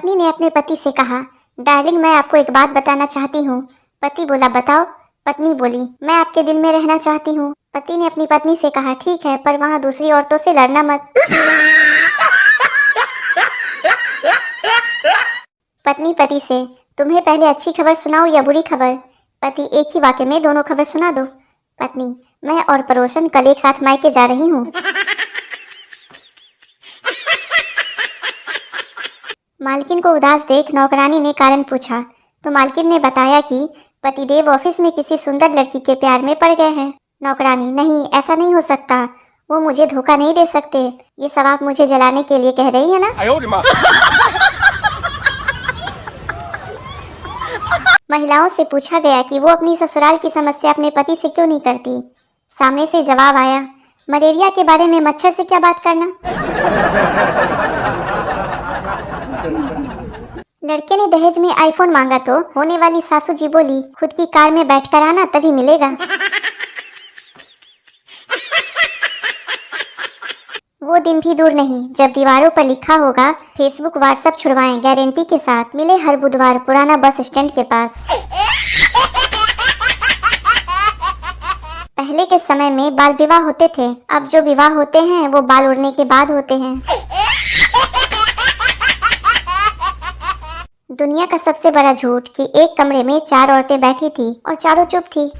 पत्नी ने अपने पति से कहा, डार्लिंग मैं आपको एक बात बताना चाहती हूँ। पति बोला, बताओ। पत्नी बोली, मैं आपके दिल में रहना चाहती हूँ। पति ने अपनी पत्नी से कहा, ठीक है, पर वहाँ दूसरी औरतों से लड़ना मत। पत्नी पति से, तुम्हें पहले अच्छी खबर सुनाओ या बुरी खबर? पति, एक ही वाक्य में दोनों खबर सुना दो। पत्नी, मैं और पड़ोसन कल एक साथ मायके जा रही हूँ। मालकिन को उदास देख नौकरानी ने कारण पूछा तो मालकिन ने बताया कि पतिदेव ऑफिस में किसी सुंदर लड़की के प्यार में पड़ गए हैं। नौकरानी, नहीं, ऐसा नहीं हो सकता, वो मुझे धोखा नहीं दे सकते। ये सब आप मुझे जलाने के लिए कह रही है ना? महिलाओं से पूछा गया कि वो अपनी ससुराल की समस्या अपने पति से क्यों नहीं करती। सामने से जवाब आया, मलेरिया के बारे में मच्छर से क्या बात करना। लड़के ने दहेज में आईफोन मांगा तो होने वाली सासू जी बोली, खुद की कार में बैठकर आना तभी मिलेगा। वो दिन भी दूर नहीं जब दीवारों पर लिखा होगा, फेसबुक व्हाट्सएप छुड़वाएं गारंटी के साथ, मिले हर बुधवार पुराना बस स्टैंड के पास। पहले के समय में बाल विवाह होते थे, अब जो विवाह होते हैं वो बाल उड़ने के बाद होते हैं। दुनिया का सबसे बड़ा झूठ कि एक कमरे में 4 औरतें बैठी थी और चारों चुप थी।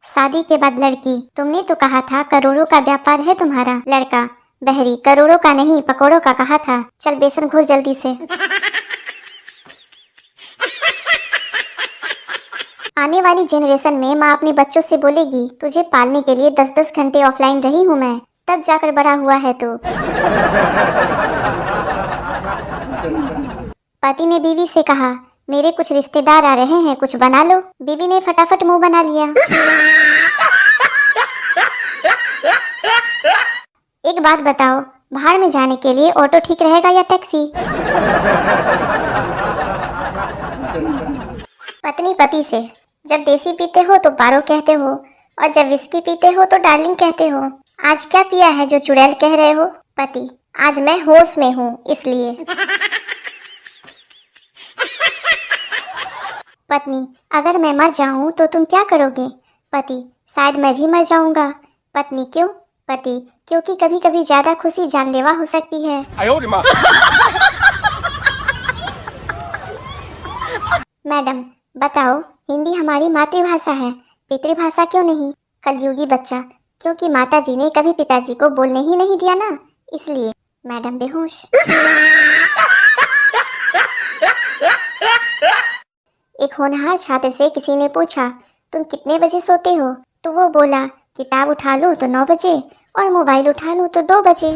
शादी के बाद लड़की, तुमने तो कहा था करोड़ों का व्यापार है तुम्हारा। लड़का, बहरी, करोड़ों का नहीं पकौड़ों का कहा था, चल बेसन घोल जल्दी से। आने वाली जनरेशन में माँ अपने बच्चों से बोलेगी, तुझे पालने के लिए 10-10 घंटे ऑफलाइन रही हूँ मैं, तब जाकर बड़ा हुआ है तू। पति ने बीवी से कहा, मेरे कुछ रिश्तेदार आ रहे हैं, कुछ बना लो। बीवी ने फटाफट मुंह बना लिया। एक बात बताओ, भाड़ में जाने के लिए ऑटो ठीक रहेगा या टैक्सी? पत्नी पति से, जब देसी पीते हो तो पारो कहते हो और जब विस्की पीते हो तो डार्लिंग कहते हो। आज क्या पिया है जो चुड़ैल कह रहे हो? पति, आज मैं होश में हूँ इसलिए। पत्नी, अगर मैं मर जाऊं तो तुम क्या करोगे? पति, शायद मैं भी मर जाऊंगा। पत्नी, क्यों? पति, क्योंकि कभी कभी ज्यादा खुशी जानलेवा हो सकती है। मैडम बताओ, हिंदी हमारी मातृभाषा है, पितृभाषा क्यों नहीं? कलयुगी बच्चा, क्योंकि माताजी ने कभी पिताजी को बोलने ही नहीं दिया ना, इसलिए। मैडम बेहोश। एक होनहार छात्र से किसी ने पूछा, तुम कितने बजे सोते हो? तो वो बोला, किताब उठा लूं तो 9 बजे और मोबाइल उठा लूं तो 2 बजे।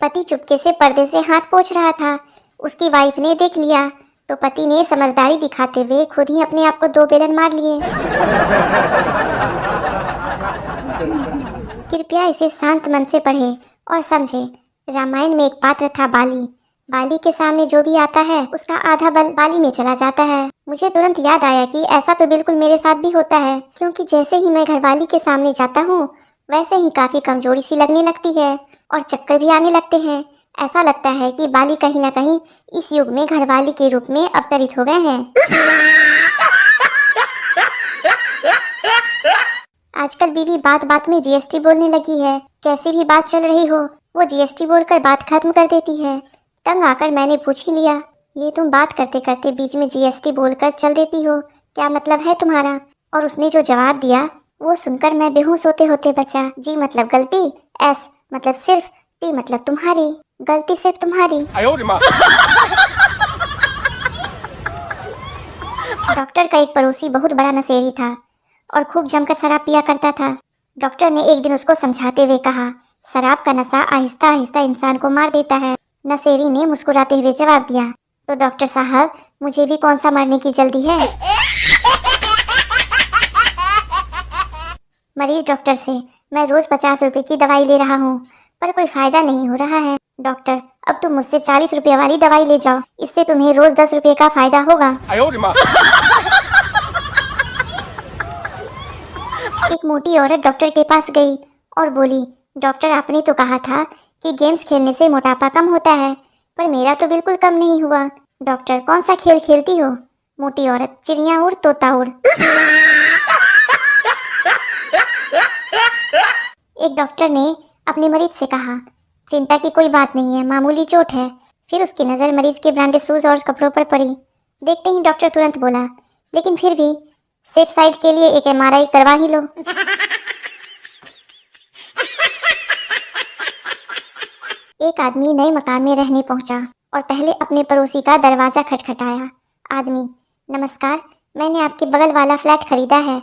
पति चुपके से पर्दे से हाथ पोंछ रहा था, उसकी वाइफ ने देख लिया तो पति ने समझदारी दिखाते हुए खुद ही अपने आप को 2 बेलन मार लिए। कृपया इसे शांत मन से पढ़े और समझे। रामायण में एक पात्र था बाली। बाली के सामने जो भी आता है उसका आधा बल बाली में चला जाता है। मुझे तुरंत याद आया कि ऐसा तो बिल्कुल मेरे साथ भी होता है, क्योंकि जैसे ही मैं घरवाली के सामने जाता हूँ वैसे ही काफी कमजोरी सी लगने लगती है और चक्कर भी आने लगते हैं। ऐसा लगता है कि बाली कहीं ना कहीं इस युग में घरवाली के रूप में अवतरित हो गए हैं। आजकल बीवी बात बात में जीएसटी बोलने लगी है। कैसी भी बात चल रही हो वो जीएसटी बोलकर बात खत्म कर देती है। तंग आकर मैंने पूछ ही लिया, ये तुम बात करते करते बीच में जीएसटी बोलकर चल देती हो, क्या मतलब है तुम्हारा? और उसने जो जवाब दिया वो सुनकर मैं बेहोश होते होते बचा। जी मतलब गलती, एस मतलब सिर्फ, टी मतलब तुम्हारी, गलती सिर्फ तुम्हारी। डॉक्टर का एक पड़ोसी बहुत बड़ा नशेड़ी था और खूब जमकर शराब पिया करता था। डॉक्टर ने एक दिन उसको समझाते हुए कहा, शराब का नशा आहिस्ता आहिस्ता इंसान को मार देता है। नशेड़ी ने मुस्कुराते हुए जवाब दिया, तो डॉक्टर साहब मुझे भी कौन सा मरने की जल्दी है? मरीज डॉक्टर से, मैं रोज 50 रुपए की दवाई ले रहा हूँ पर कोई फायदा नहीं हो रहा है। डॉक्टर, अब तुम मुझसे 40 रुपए वाली दवाई ले जाओ, इससे तुम्हें रोज 10 रुपए का फायदा होगा। एक मोटी औरत डॉक्टर के पास गई और बोली, डॉक्टर आपने तो कहा था कि गेम्स खेलने से मोटापा कम होता है, पर मेरा तो बिल्कुल कम नहीं हुआ। डॉक्टर कौन सा खेल खेलती हो? मोटी औरत, चिड़िया उड़ तोता उड़। एक डॉक्टर ने अपने मरीज से कहा, चिंता की कोई बात नहीं है, मामूली चोट है। फिर उसकी नज़र मरीज के ब्रांडेड शूज और कपड़ों पर पड़ी। देखते ही डॉक्टर तुरंत बोला, लेकिन फिर भी सेफ साइड के लिए एक MRI करवा ही लो। एक आदमी नए मकान में रहने पहुंचा और पहले अपने पड़ोसी का दरवाजा खटखटाया। आदमी, नमस्कार, मैंने आपके बगल वाला फ्लैट खरीदा है,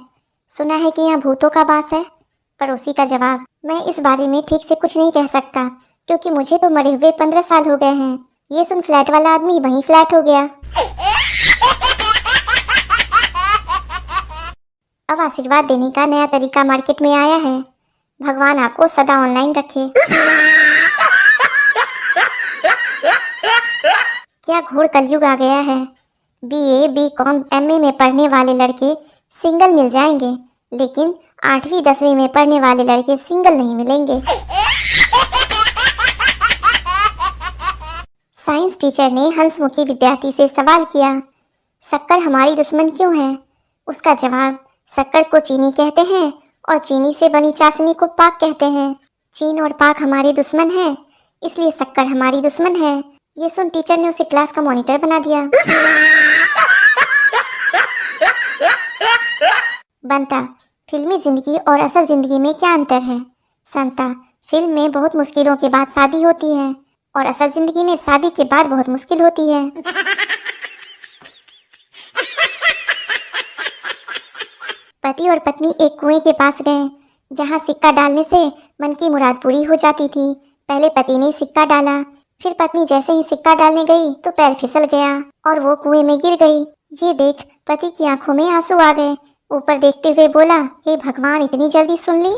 सुना है कि यहाँ भूतों का वास है। पड़ोसी का जवाब, मैं इस बारे में ठीक से कुछ नहीं कह सकता, क्योंकि मुझे तो मरे हुए 15 साल हो गए हैं। ये सुन फ्लैट वाला आदमी वहीं फ्लैट हो गया। अब आशीर्वाद देने का नया तरीका मार्केट में आया है। भगवान आपको सदा ऑनलाइन रखे। क्या घोर कलयुग आ गया है। BA, BCom, MA में पढ़ने वाले लड़के सिंगल मिल जाएंगे, लेकिन 8वीं 10वीं में पढ़ने वाले लड़के सिंगल नहीं मिलेंगे। साइंस टीचर ने हंसमुखी विद्यार्थी से सवाल किया, शक्कर हमारी दुश्मन क्यों है? उसका जवाब, शक्कर को चीनी कहते हैं और चीनी से बनी चाशनी को पाक कहते हैं। चीन और पाक हमारे दुश्मन हैं, इसलिए शक्कर हमारी दुश्मन है। ये सुन टीचर ने उसे क्लास का मॉनिटर बना दिया। बनता, फिल्मी जिंदगी और असल जिंदगी में क्या अंतर है? संता, फिल्म में बहुत मुश्किलों के बाद शादी होती है और असल जिंदगी में शादी के बाद बहुत मुश्किल होती है। पति और पत्नी एक कुएं के पास गए, जहां सिक्का डालने से मन की मुराद पूरी हो जाती थी। पहले पति ने सिक्का डाला, फिर पत्नी जैसे ही सिक्का डालने गई तो पैर फिसल गया और वो कुएं में गिर गई। ये देख पति की आंखों में आंसू आ गए। ऊपर देखते हुए बोला, हे भगवान, इतनी जल्दी सुन ली।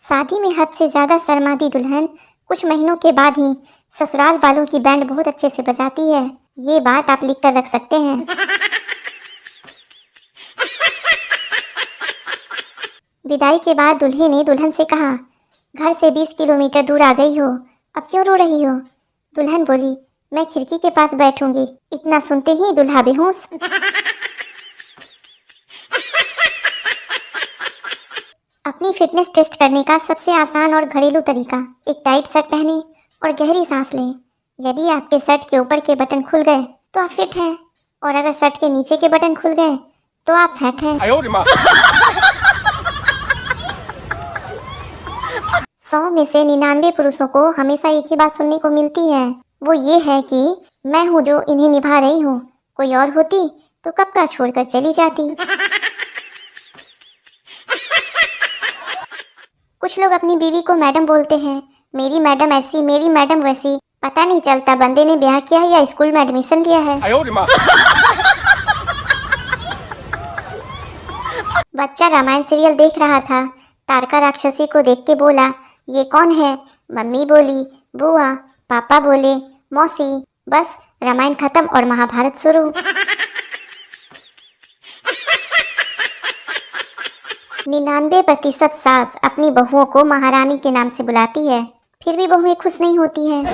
शादी में हद से ज्यादा शर्माती दुल्हन कुछ महीनों के बाद ही ससुराल वालों की बैंड बहुत अच्छे से बजाती है। ये बात आप लिख कर रख सकते हैं। विदाई के बाद दूल्हे ने दुल्हन से कहा, घर से 20 किलोमीटर दूर आ गई हो, अब क्यों रो रही हो? दुल्हन बोली, मैं खिड़की के पास बैठूंगी। इतना सुनते ही दुल्हा बेहोश। अपनी फिटनेस टेस्ट करने का सबसे आसान और घरेलू तरीका, एक टाइट शर्ट पहने और गहरी सांस लें। यदि आपके शर्ट के ऊपर के बटन खुल गए तो आप फिट हैं, और अगर शर्ट के नीचे के बटन खुल गए तो आप फैट हैं। 100 में से 99 पुरुषों को हमेशा एक ही बात सुनने को मिलती है, वो ये है कि मैं हूँ जो इन्हें निभा रही हूँ, कोई और होती तो कब का छोड़कर चली जाती। कुछ लोग अपनी बीवी को मैडम बोलते हैं, मेरी मैडम ऐसी, मेरी मैडम वैसी। पता नहीं चलता बंदे ने ब्याह किया है या स्कूल में एडमिशन लिया है। बच्चा रामायण सीरियल देख रहा था, तारका राक्षसी को देख के बोला, ये कौन है? मम्मी बोली, बुआ। पापा बोले, मौसी। बस रामायण खत्म और महाभारत शुरू। 99% सास अपनी बहुओं को महारानी के नाम से बुलाती है, फिर भी बहुएं खुश नहीं होती हैं।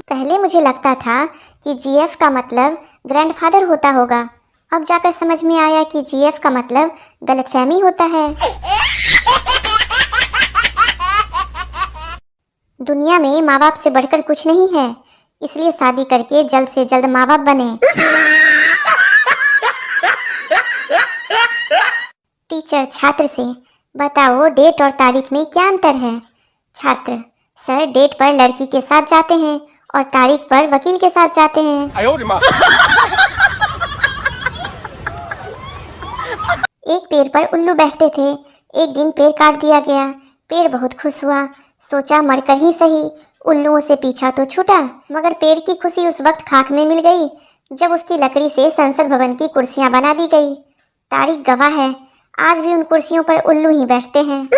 पहले मुझे लगता था कि GF का मतलब ग्रैंडफादर होता होगा, अब जाकर समझ में आया कि GF का मतलब गलतफहमी होता है। दुनिया में माँ बाप से बढ़कर कुछ नहीं है, इसलिए शादी करके जल्द से जल्द माँ बाप बने। टीचर छात्र से, बताओ डेट और तारीख में क्या अंतर है? छात्र, सर डेट पर लड़की के साथ जाते हैं और तारीख पर वकील के साथ जाते हैं। एक पेड़ पर उल्लू बैठते थे। एक दिन पेड़ काट दिया गया। पेड़ बहुत खुश हुआ, सोचा मरकर ही सही, उल्लुओं से पीछा तो छूटा। मगर पेड़ की खुशी उस वक्त खाक में मिल गई जब उसकी लकड़ी से संसद भवन की कुर्सियां बना दी गई। तारीख गवाह है, आज भी उन कुर्सियों पर उल्लू ही बैठते हैं।